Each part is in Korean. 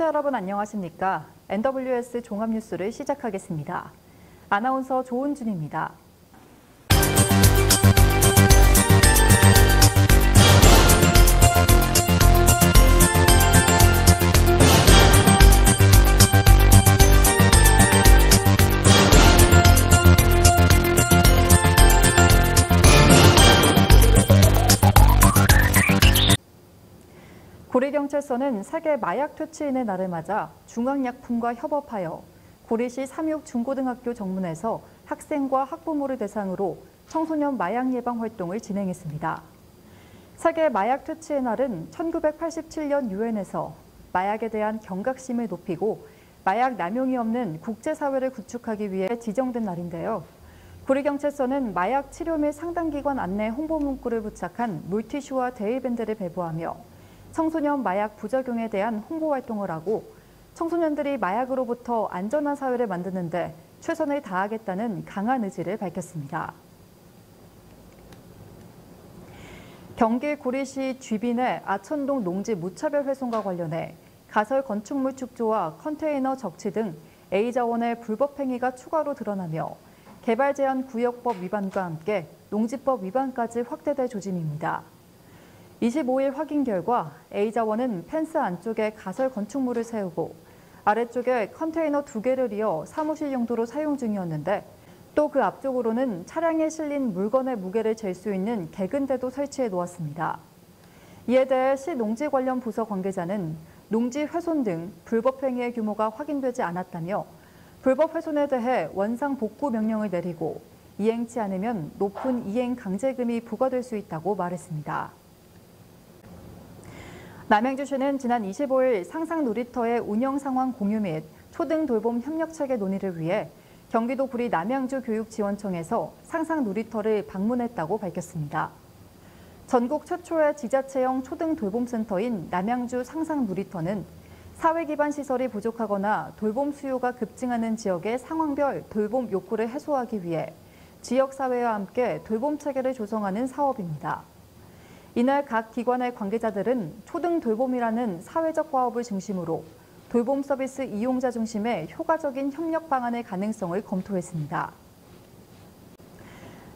시청자 여러분 안녕하십니까? NWS 종합뉴스를 시작하겠습니다. 아나운서 조은준입니다. 고리경찰서는 세계 마약 퇴치인의 날을 맞아 중앙약품과 협업하여 고리시 삼육중고등학교 정문에서 학생과 학부모를 대상으로 청소년 마약 예방 활동을 진행했습니다. 세계 마약 퇴치의 날은 1987년 유엔에서 마약에 대한 경각심을 높이고 마약 남용이 없는 국제사회를 구축하기 위해 지정된 날인데요. 고리경찰서는 마약 치료 및 상담기관 안내 홍보 문구를 부착한 물티슈와 데일밴드를 배부하며 청소년 마약 부작용에 대한 홍보 활동을 하고 청소년들이 마약으로부터 안전한 사회를 만드는 데 최선을 다하겠다는 강한 의지를 밝혔습니다. 경기 고리시 쥐빈의 아천동 농지 무차별 훼손과 관련해 가설 건축물 축조와 컨테이너 적치 등 A자원의 불법 행위가 추가로 드러나며 개발제한구역법 위반과 함께 농지법 위반까지 확대될 조짐입니다. 25일 확인 결과 A자원은 펜스 안쪽에 가설 건축물을 세우고 아래쪽에 컨테이너 2개를 이어 사무실 용도로 사용 중이었는데 또 그 앞쪽으로는 차량에 실린 물건의 무게를 잴 수 있는 개근대도 설치해 놓았습니다. 이에 대해 시 농지 관련 부서 관계자는 농지 훼손 등 불법 행위의 규모가 확인되지 않았다며 불법 훼손에 대해 원상 복구 명령을 내리고 이행치 않으면 높은 이행 강제금이 부과될 수 있다고 말했습니다. 남양주시는 지난 25일 상상 놀이터의 운영 상황 공유 및 초등 돌봄 협력 체계 논의를 위해 경기도 구리 남양주교육지원청에서 상상 놀이터를 방문했다고 밝혔습니다. 전국 최초의 지자체형 초등 돌봄센터인 남양주 상상 놀이터는 사회 기반 시설이 부족하거나 돌봄 수요가 급증하는 지역의 상황별 돌봄 욕구를 해소하기 위해 지역사회와 함께 돌봄 체계를 조성하는 사업입니다. 이날 각 기관의 관계자들은 초등 돌봄이라는 사회적 과업을 중심으로 돌봄 서비스 이용자 중심의 효과적인 협력 방안의 가능성을 검토했습니다.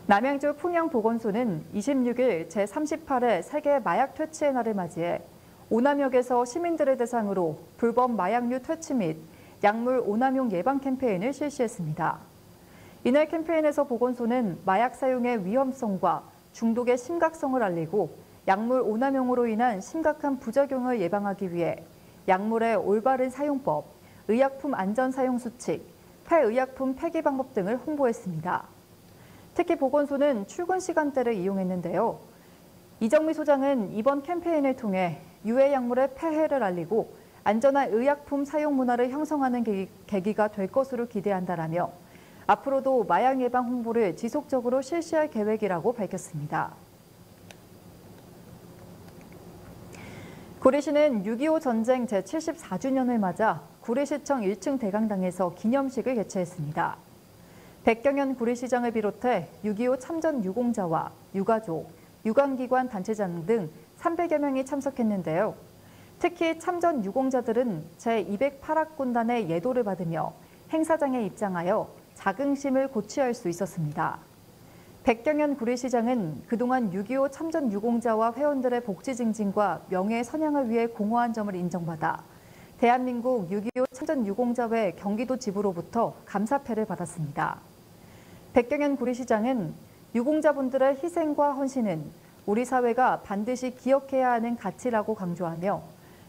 남양주 풍양보건소는 26일 제38회 세계 마약 퇴치의 날을 맞이해 오남역에서 시민들을 대상으로 불법 마약류 퇴치 및 약물 오남용 예방 캠페인을 실시했습니다. 이날 캠페인에서 보건소는 마약 사용의 위험성과 중독의 심각성을 알리고 약물 오남용으로 인한 심각한 부작용을 예방하기 위해 약물의 올바른 사용법, 의약품 안전 사용 수칙, 폐의약품 폐기 방법 등을 홍보했습니다. 특히 보건소는 출근 시간대를 이용했는데요. 이정미 소장은 이번 캠페인을 통해 유해 약물의 폐해를 알리고 안전한 의약품 사용 문화를 형성하는 계기가 될 것으로 기대한다라며 앞으로도 마약 예방 홍보를 지속적으로 실시할 계획이라고 밝혔습니다. 구리시는 6.25 전쟁 제74주년을 맞아 구리시청 1층 대강당에서 기념식을 개최했습니다. 백경현 구리시장을 비롯해 6.25 참전 유공자와 유가족, 유관기관 단체장 등 300여 명이 참석했는데요. 특히 참전 유공자들은 제208학군단의 예도를 받으며 행사장에 입장하여 자긍심을 고취할 수 있었습니다. 백경현 구리시장은 그동안 6.25 참전 유공자와 회원들의 복지 증진과 명예 선양을 위해 공헌한 점을 인정받아 대한민국 6.25 참전 유공자회 경기도 지부로부터 감사패를 받았습니다. 백경현 구리시장은 유공자분들의 희생과 헌신은 우리 사회가 반드시 기억해야 하는 가치라고 강조하며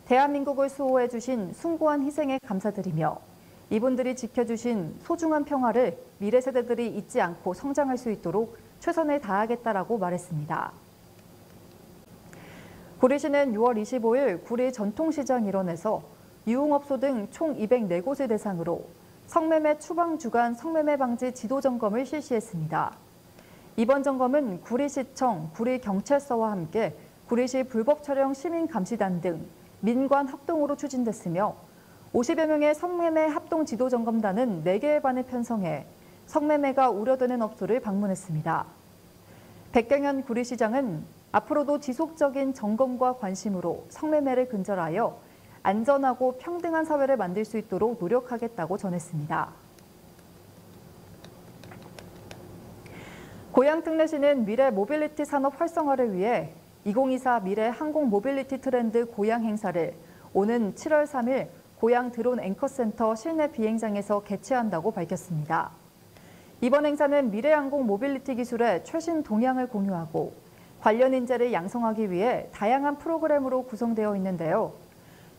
대한민국을 수호해 주신 숭고한 희생에 감사드리며 이분들이 지켜주신 소중한 평화를 미래 세대들이 잊지 않고 성장할 수 있도록 최선을 다하겠다라고 말했습니다. 구리시는 6월 25일 구리 전통시장 일원에서 유흥업소 등 총 204곳을 대상으로 성매매 추방 주간 성매매 방지 지도 점검을 실시했습니다. 이번 점검은 구리시청, 구리경찰서와 함께 구리시 불법 촬영 시민감시단 등 민관 합동으로 추진됐으며 50여 명의 성매매 합동 지도 점검단은 4개의 반을 편성해 성매매가 우려되는 업소를 방문했습니다. 백경현 구리시장은 앞으로도 지속적인 점검과 관심으로 성매매를 근절하여 안전하고 평등한 사회를 만들 수 있도록 노력하겠다고 전했습니다. 고양특례시는 미래 모빌리티 산업 활성화를 위해 2024 미래 항공 모빌리티 트렌드 고양 행사를 오는 7월 3일 고양 드론 앵커센터 실내 비행장에서 개최한다고 밝혔습니다. 이번 행사는 미래 항공 모빌리티 기술의 최신 동향을 공유하고 관련 인재를 양성하기 위해 다양한 프로그램으로 구성되어 있는데요.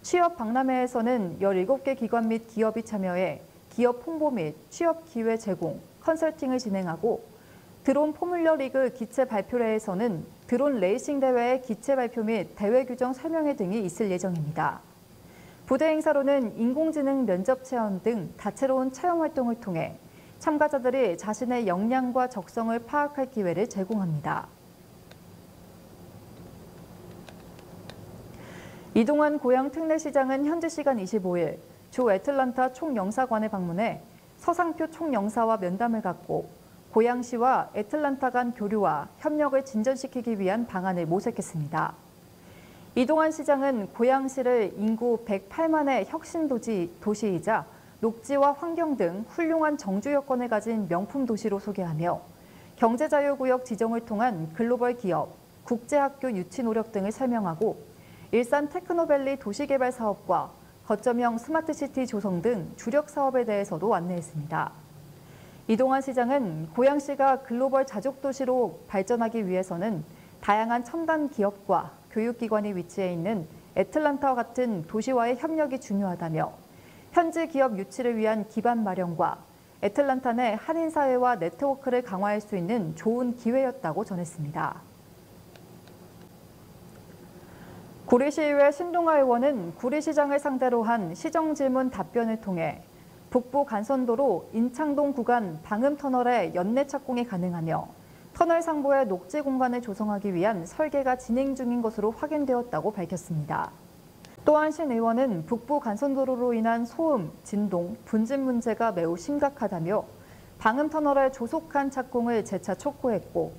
취업 박람회에서는 17개 기관 및 기업이 참여해 기업 홍보 및 취업 기회 제공, 컨설팅을 진행하고 드론 포뮬러 리그 기체 발표회에서는 드론 레이싱 대회의 기체 발표 및 대회 규정 설명회 등이 있을 예정입니다. 부대 행사로는 인공지능 면접 체험 등 다채로운 체험 활동을 통해 참가자들이 자신의 역량과 적성을 파악할 기회를 제공합니다. 이동환 고양특례시장은 현지 시간 25일 주 애틀란타 총영사관을 방문해 서상표 총영사와 면담을 갖고 고양시와 애틀란타 간 교류와 협력을 진전시키기 위한 방안을 모색했습니다. 이동환 시장은 고양시를 인구 108만의 혁신 도시이자 녹지와 환경 등 훌륭한 정주 여건을 가진 명품 도시로 소개하며 경제자유구역 지정을 통한 글로벌 기업, 국제학교 유치 노력 등을 설명하고 일산 테크노밸리 도시개발 사업과 거점형 스마트시티 조성 등 주력 사업에 대해서도 안내했습니다. 이동환 시장은 고양시가 글로벌 자족도시로 발전하기 위해서는 다양한 첨단 기업과 교육기관이 위치해 있는 애틀란타와 같은 도시와의 협력이 중요하다며 현지 기업 유치를 위한 기반 마련과 애틀란타 내 한인사회와 네트워크를 강화할 수 있는 좋은 기회였다고 전했습니다. 구리시의회 신동아 의원은 구리시장을 상대로 한 시정질문 답변을 통해 북부 간선도로 인창동 구간 방음터널의 연내 착공이 가능하며 터널 상부에 녹지 공간을 조성하기 위한 설계가 진행 중인 것으로 확인되었다고 밝혔습니다. 또한 신 의원은 북부 간선도로로 인한 소음, 진동, 분진 문제가 매우 심각하다며 방음터널의 조속한 착공을 재차 촉구했고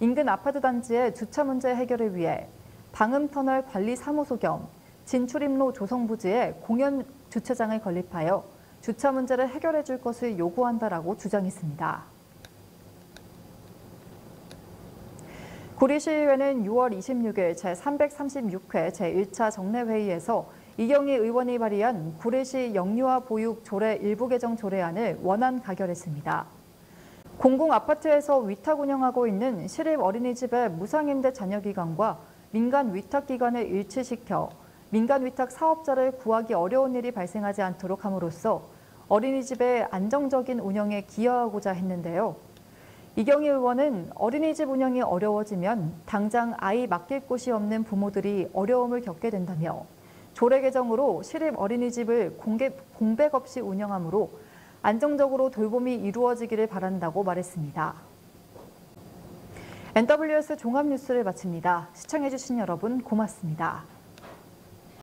인근 아파트 단지의 주차 문제 해결을 위해 방음터널 관리사무소 겸 진출입로 조성 부지에 공연 주차장을 건립하여 주차 문제를 해결해 줄 것을 요구한다라고 주장했습니다. 구리시의회는 6월 26일 제336회 제1차 정례회의에서 이경희 의원이 발의한 구리시 영유아 보육 조례 일부 개정 조례안을 원안 가결했습니다. 공공아파트에서 위탁 운영하고 있는 시립 어린이집의 무상임대 자녀기관과 민간 위탁기관을 일치시켜 민간 위탁 사업자를 구하기 어려운 일이 발생하지 않도록 함으로써 어린이집의 안정적인 운영에 기여하고자 했는데요. 이경희 의원은 어린이집 운영이 어려워지면 당장 아이 맡길 곳이 없는 부모들이 어려움을 겪게 된다며 조례 개정으로 시립 어린이집을 공백 없이 운영하므로 안정적으로 돌봄이 이루어지기를 바란다고 말했습니다. NWS 종합뉴스를 마칩니다. 시청해주신 여러분 고맙습니다.